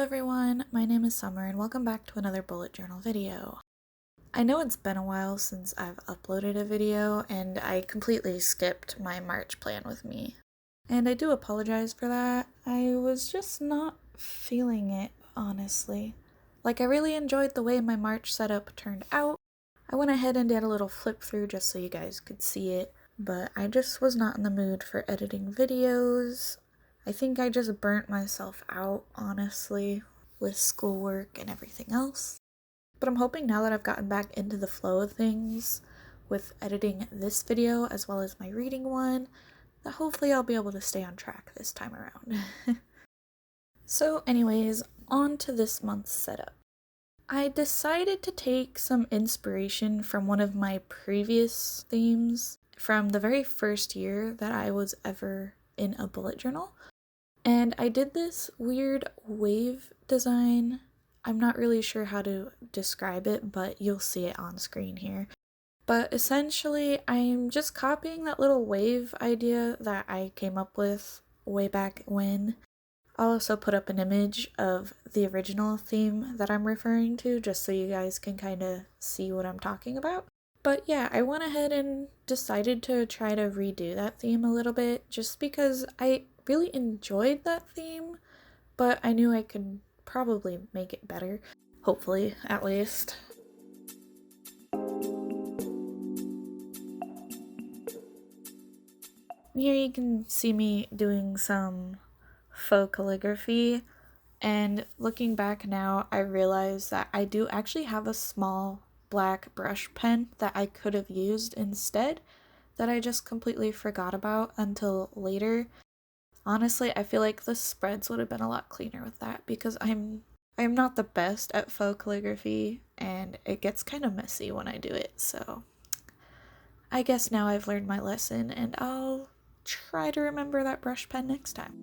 Hello everyone, my name is Summer and welcome back to another bullet journal video. I know it's been a while since I've uploaded a video and I completely skipped my March plan with me. And I do apologize for that. I was just not feeling it, honestly. Like, I really enjoyed the way my March setup turned out. I went ahead and did a little flip through just so you guys could see it, but I just was not in the mood for editing videos. I think I just burnt myself out, honestly, with schoolwork and everything else. But I'm hoping now that I've gotten back into the flow of things with editing this video as well as my reading one, that hopefully I'll be able to stay on track this time around. So anyways, on to this month's setup. I decided to take some inspiration from one of my previous themes from the very first year that I was ever in a bullet journal. And I did this weird wave design. I'm not really sure how to describe it, but you'll see it on screen here. But essentially, I'm just copying that little wave idea that I came up with way back when. I'll also put up an image of the original theme that I'm referring to, just so you guys can kind of see what I'm talking about. But yeah, I went ahead and decided to try to redo that theme a little bit, just because I really enjoyed that theme, but I knew I could probably make it better. Hopefully, at least. Here you can see me doing some faux calligraphy, and looking back now, I realize that I do actually have a small black brush pen that I could have used instead, that I just completely forgot about until later. Honestly, I feel like the spreads would have been a lot cleaner with that because I'm not the best at faux calligraphy and it gets kind of messy when I do it, so I guess now I've learned my lesson and I'll try to remember that brush pen next time.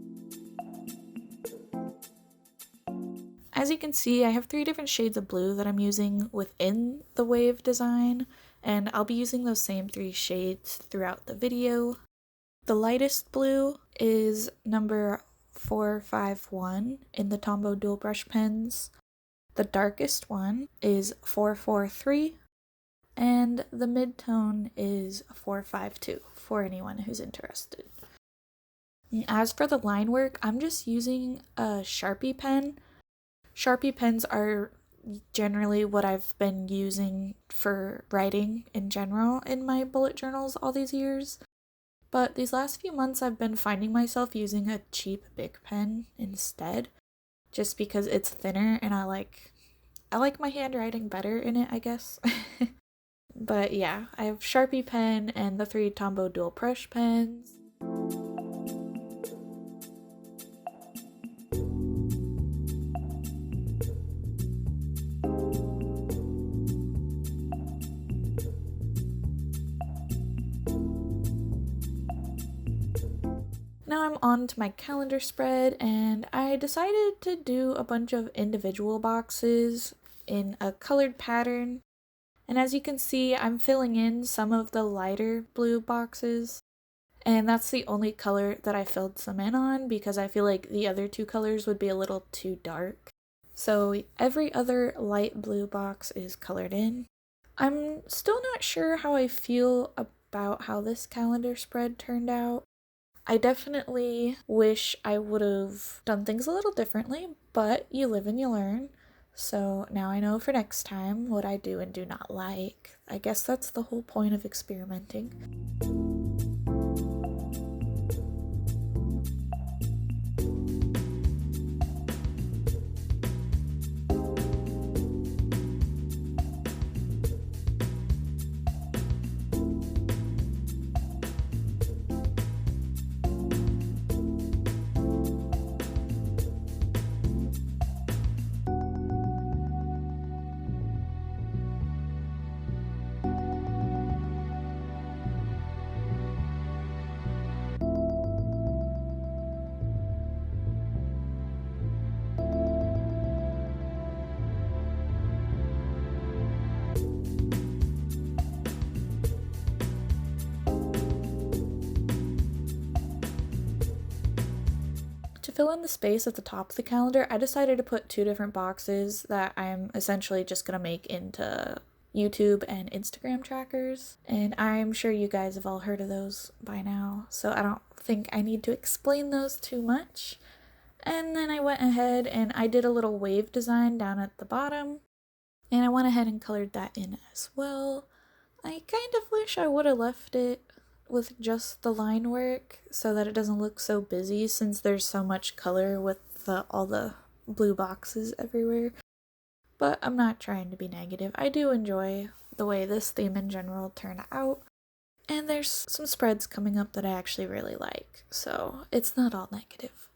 As you can see, I have 3 different shades of blue that I'm using within the wave design, and I'll be using those same 3 shades throughout the video. The lightest blue is number 451 in the Tombow dual brush pens. The darkest one is 443, and the mid-tone is 452 for anyone who's interested. As for the line work, I'm just using a Sharpie pen. Sharpie pens are generally what I've been using for writing in general in my bullet journals all these years. But these last few months I've been finding myself using a cheap BIC pen instead, just because it's thinner and I like my handwriting better in it, I guess. But yeah, I have Sharpie pen and the 3 Tombow dual brush pens. Now I'm on to my calendar spread, and I decided to do a bunch of individual boxes in a colored pattern. And as you can see, I'm filling in some of the lighter blue boxes, and that's the only color that I filled some in on because I feel like the other 2 colors would be a little too dark. So every other light blue box is colored in. I'm still not sure how I feel about how this calendar spread turned out. I definitely wish I would have done things a little differently, but you live and you learn. So now I know for next time what I do and do not like. I guess that's the whole point of experimenting. fill in the space at the top of the calendar, I decided to put two different boxes that I'm essentially just gonna make into YouTube and Instagram trackers. And I'm sure you guys have all heard of those by now, so I don't think I need to explain those too much. And then I went ahead and I did a little wave design down at the bottom, and I went ahead and colored that in as well. I kind of wish I would have left it with just the line work so that it doesn't look so busy, since there's so much color with all the blue boxes everywhere. But I'm not trying to be negative. I do enjoy the way this theme in general turned out, and there's some spreads coming up that I actually really like, so it's not all negative.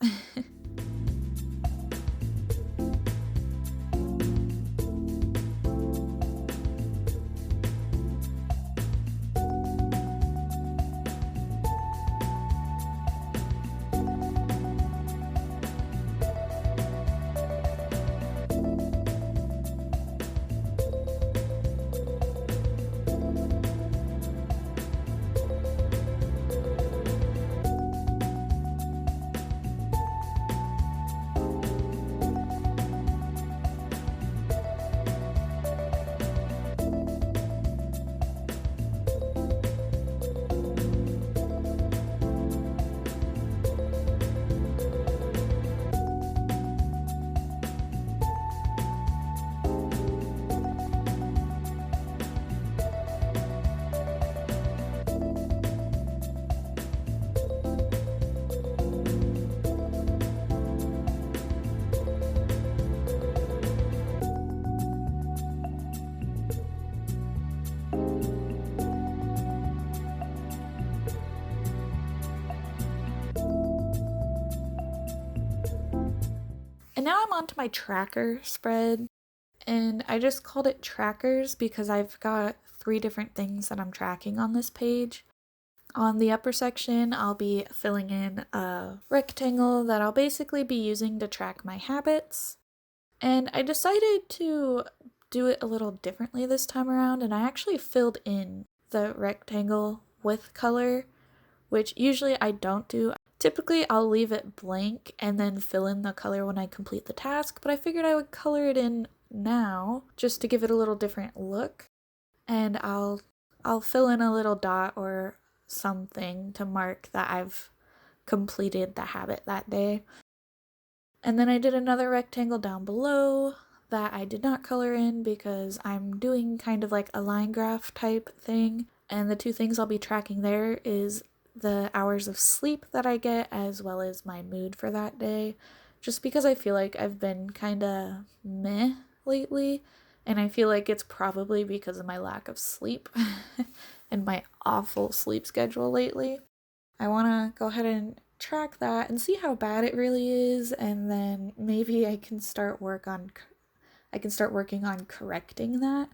And now I'm on to my tracker spread, and I just called it trackers because I've got 3 different things that I'm tracking on this page. On the upper section, I'll be filling in a rectangle that I'll basically be using to track my habits. And I decided to do it a little differently this time around, and I actually filled in the rectangle with color, which usually I don't do. Typically, I'll leave it blank and then fill in the color when I complete the task, but I figured I would color it in now just to give it a little different look. And I'll fill in a little dot or something to mark that I've completed the habit that day. And then I did another rectangle down below that I did not color in because I'm doing kind of like a line graph type thing. And the 2 things I'll be tracking there is the hours of sleep that I get as well as my mood for that day, just because I feel like I've been kind of meh lately, and I feel like it's probably because of my lack of sleep and my awful sleep schedule lately. I want to go ahead and track that and see how bad it really is, and then maybe I can start working on correcting that.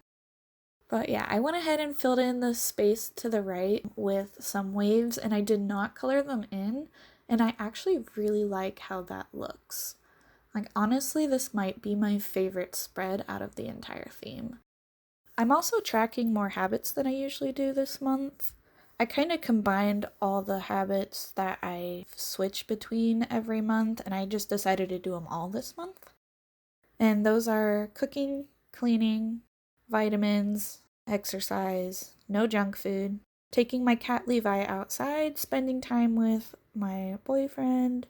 But yeah, I went ahead and filled in the space to the right with some waves, and I did not color them in, and I actually really like how that looks. Like, honestly, this might be my favorite spread out of the entire theme. I'm also tracking more habits than I usually do this month. I kind of combined all the habits that I switch between every month, and I just decided to do them all this month. And those are cooking, cleaning, vitamins, exercise, no junk food, taking my cat Levi outside, spending time with my boyfriend,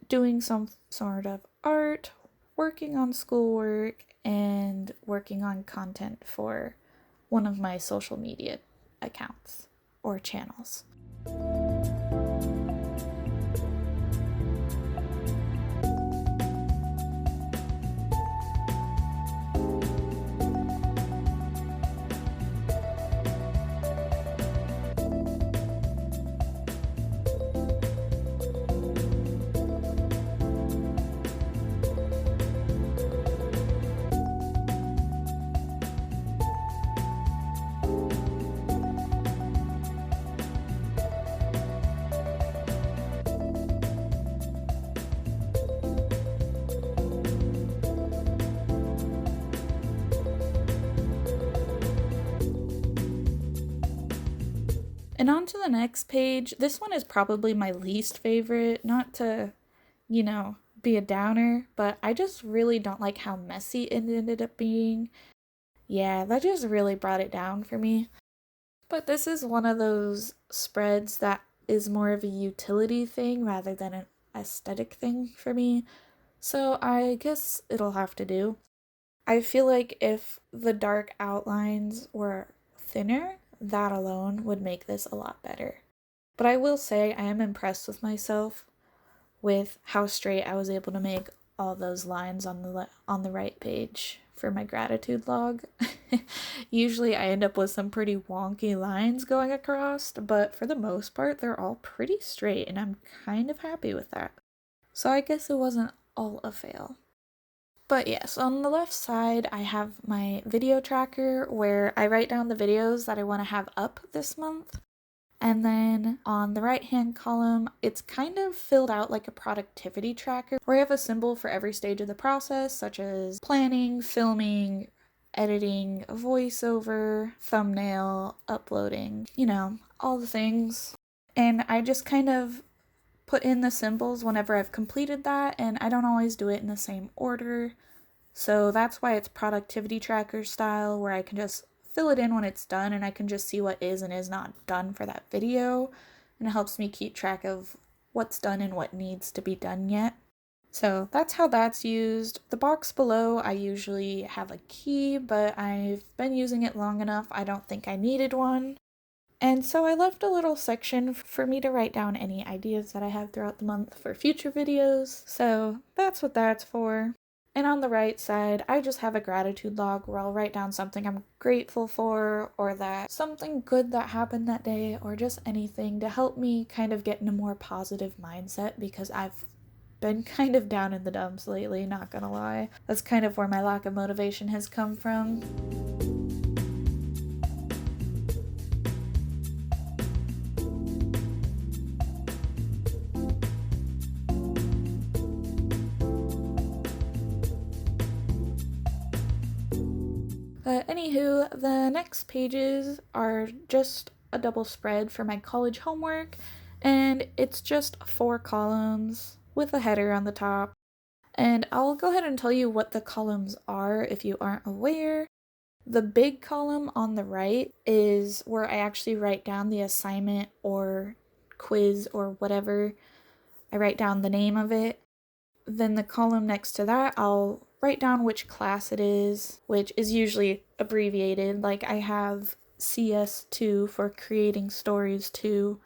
doing some sort of art, working on schoolwork, and working on content for one of my social media accounts or channels. And on to the next page. This one is probably my least favorite, not to you know, be a downer, but I just really don't like how messy it ended up being. Yeah, that just really brought it down for me. But this is one of those spreads that is more of a utility thing rather than an aesthetic thing for me. So I guess it'll have to do. I feel like if the dark outlines were thinner, that alone would make this a lot better. But I will say I am impressed with myself with how straight I was able to make all those lines on the right page for my gratitude log. Usually I end up with some pretty wonky lines going across, but for the most part they're all pretty straight and I'm kind of happy with that. So I guess it wasn't all a fail. But yes, on the left side I have my video tracker where I write down the videos that I want to have up this month. And then on the right hand column, it's kind of filled out like a productivity tracker where I have a symbol for every stage of the process, such as planning, filming, editing, voiceover, thumbnail, uploading, all the things. And I just kind of put in the symbols whenever I've completed that, and I don't always do it in the same order. So that's why it's productivity tracker style, where I can just fill it in when it's done and I can just see what is and is not done for that video. And it helps me keep track of what's done and what needs to be done yet. So that's how that's used. The box below, I usually have a key, but I've been using it long enough, I don't think I needed one. And so I left a little section for me to write down any ideas that I have throughout the month for future videos. So that's what that's for. And on the right side, I just have a gratitude log where I'll write down something I'm grateful for, or that something good that happened that day, or just anything to help me kind of get in a more positive mindset, because I've been kind of down in the dumps lately, not gonna lie. That's kind of where my lack of motivation has come from. But anywho, the next pages are just a double spread for my college homework, and it's just 4 columns with a header on the top. And I'll go ahead and tell you what the columns are if you aren't aware. The big column on the right is where I actually write down the assignment or quiz or whatever. I write down the name of it. Then the column next to that, I'll write down which class it is, which is usually abbreviated. Like I have CS2 for creating stories 2.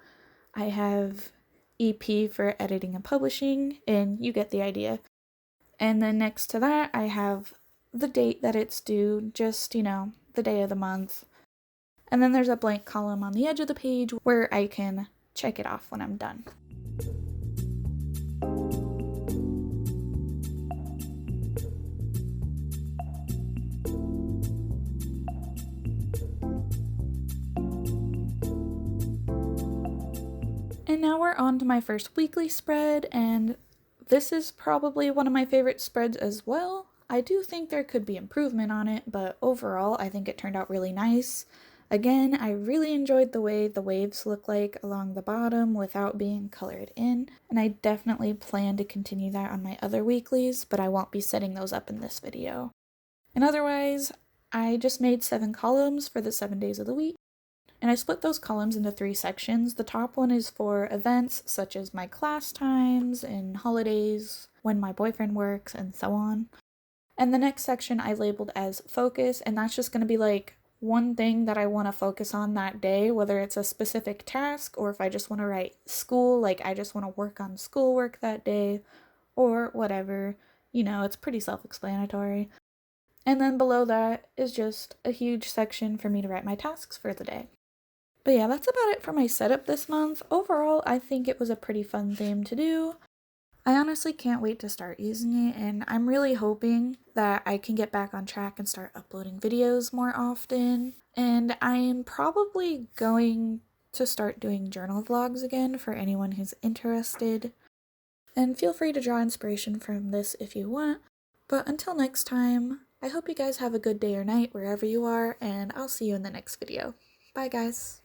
I have EP for editing and publishing, and you get the idea. And then next to that, I have the date that it's due, just, the day of the month. And then there's a blank column on the edge of the page where I can check it off when I'm done. And now we're on to my first weekly spread, and this is probably one of my favorite spreads as well. I do think there could be improvement on it, but overall I think it turned out really nice. Again, I really enjoyed the way the waves look like along the bottom without being colored in, and I definitely plan to continue that on my other weeklies, but I won't be setting those up in this video. And otherwise, I just made 7 columns for the 7 days of the week. And I split those columns into 3 sections. The top one is for events such as my class times and holidays, when my boyfriend works, and so on. And the next section I labeled as focus, and that's just going to be like one thing that I want to focus on that day, whether it's a specific task or if I just want to write school, like I just want to work on schoolwork that day, or whatever. It's pretty self-explanatory. And then below that is just a huge section for me to write my tasks for the day. But yeah, that's about it for my setup this month. Overall, I think it was a pretty fun theme to do. I honestly can't wait to start using it, and I'm really hoping that I can get back on track and start uploading videos more often. And I am probably going to start doing journal vlogs again for anyone who's interested. And feel free to draw inspiration from this if you want. But until next time, I hope you guys have a good day or night wherever you are, and I'll see you in the next video. Bye guys!